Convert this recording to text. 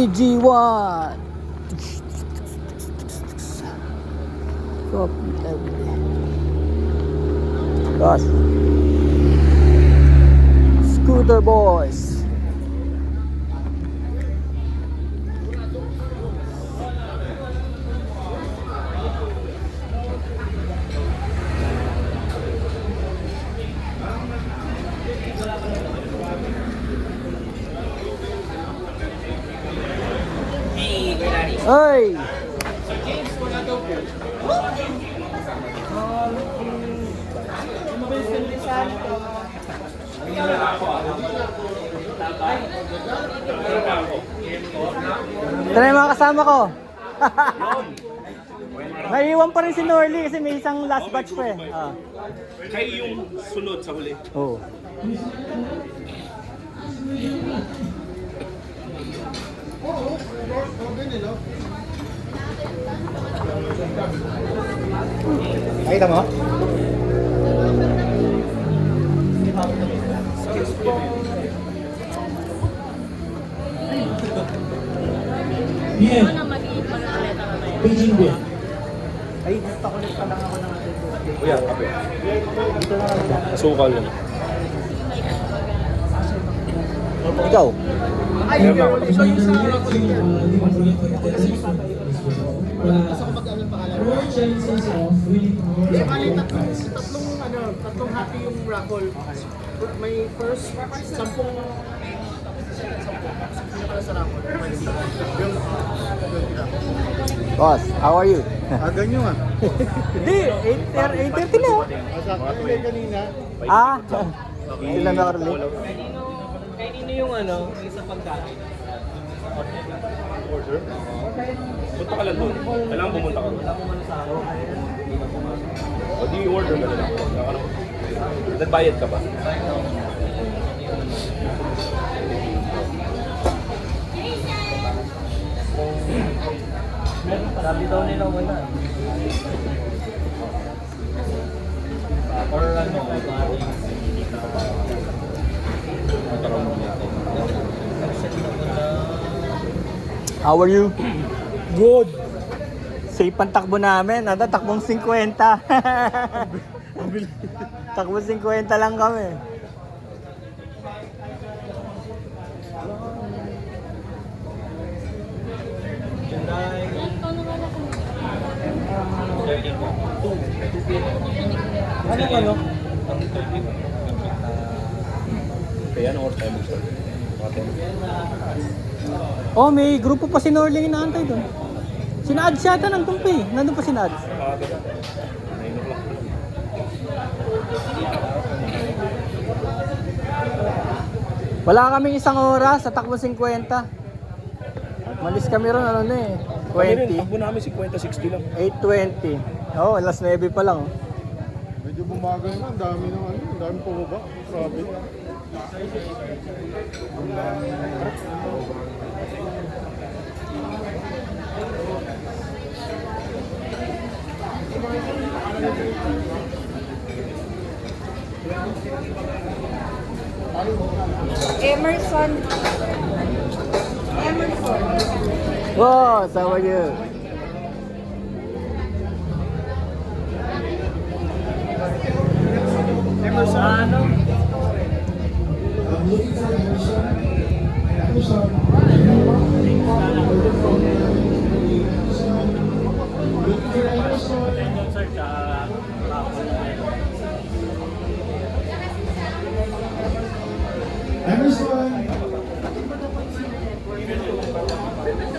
BG1. Copy everything. Gosh. Scooter boys. Hey! Ito na yung mga kasama ko. Naiiwan pa rin si Norly kasi may isang last batch pa eh. Kayo yung sunod sa huli. Oo. Nakita mo? Bien. Beijing bien. Ay, nagpakulit pa lang ako ng ating Kuya, kape. Asukal lang. Ikaw? Meron lang. Tatlong happy yung raffle. May first, 10 sa raffle. Boss, how are you? Ganyan nga. Hindi, 8:30 na. Sabi kanina. Sila na Orly. Kanino yung isa pagkain? Order? Punta ka lang doon. Kailangan pumunta ka doon. O di order ka na lang. Nagbayad ka ba? Sabi daw nila wala. Or How are you? Good. Safe ang takbo namin. Takbong 50. Takbo 50 lang kami. Ano? Kaya ano oras tayo mag-start? Oh, may grupo pa si Norling inaantay doon. Sina Ads yata nandun pa eh. Nandun pa si Ads. 9 o'clock. Wala kaming isang oras sa takbo 50. Malis kami ron eh. Kami rin, 20. takbo namin 50-60 lang. 8:20. Oh, alas 9 pa lang. Medyo bumagal na. Ang dami ng ang dami pumaba. Grabe. Emerson. Wow, how are you? Emerson